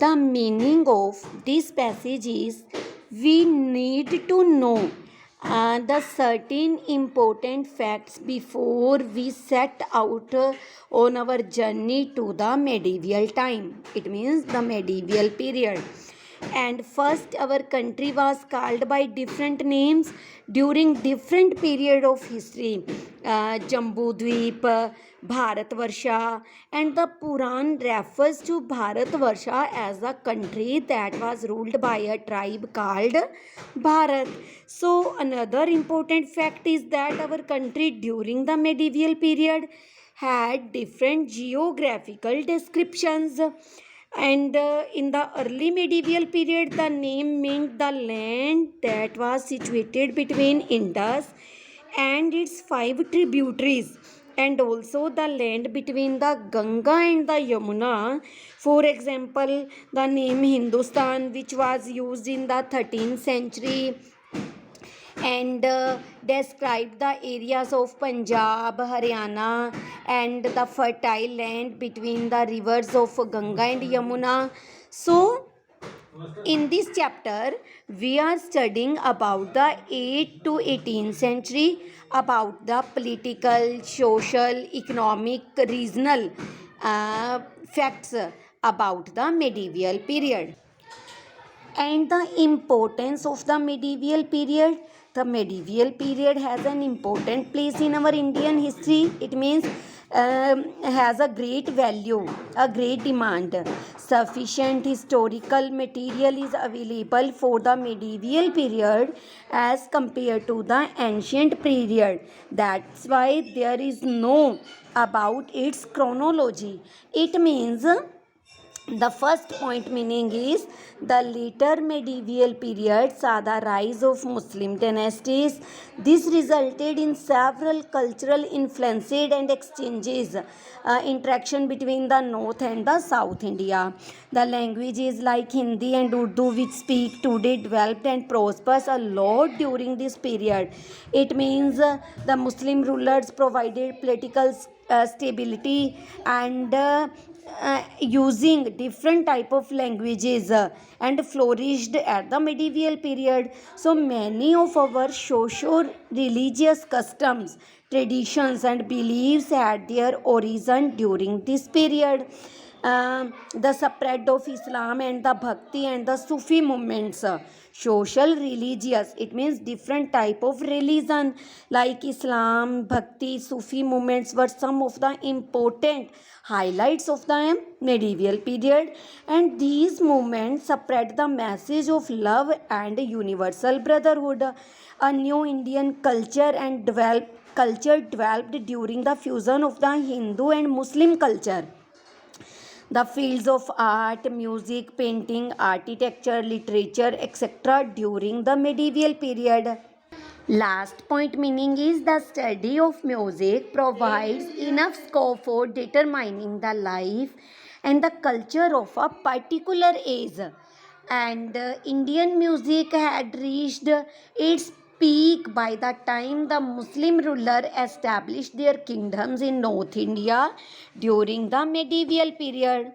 The meaning of this passage is we need to know the certain important facts before we set out on our journey to the medieval time. It means the medieval period. And first, our country was called by different names during different period of history. Jambudweep, Bharatvarsha, and the Puran refers to Bharatvarsha as a country that was ruled by a tribe called Bharat. So another important fact is that our country during the medieval period had different geographical descriptions, and in the early medieval period the name meant the land that was situated between Indus and its five tributaries, and also the land between the Ganga and the Yamuna. For example, the name Hindustan, which was used in the 13th century and described the areas of Punjab, Haryana, and the fertile land between the rivers of Ganga and Yamuna. So, in this chapter, we are studying about the 8th to 18th century, about the political, social, economic, regional facts about the medieval period. And the importance of the medieval period. The medieval period has an important place in our Indian history. It means has a great value, a great demand. Sufficient historical material is available for the medieval period as compared to the ancient period. That's why there is no about its chronology. It means the first point meaning is the later medieval period saw the rise of Muslim dynasties. This resulted in several cultural influences and exchanges, interaction between the North and the South India. The languages like Hindi and Urdu, which speak today, developed and prospered a lot during this period. It means the Muslim rulers provided political stability and using different type of languages and flourished at the medieval period. So many of our socio-religious customs, traditions and beliefs had their origin during this period. The spread of Islam and the Bhakti and the Sufi movements, social religious, it means different type of religion like Islam, Bhakti, Sufi movements were some of the important highlights of the medieval period, and these movements spread the message of love and universal brotherhood. A new Indian culture developed during the fusion of the Hindu and Muslim culture. The fields of art, music, painting, architecture, literature, etc. during the medieval period. Last point meaning is the study of music provides enough scope for determining the life and the culture of a particular age. And Indian music had reached its peak by the time the Muslim ruler established their kingdoms in North India during the medieval period.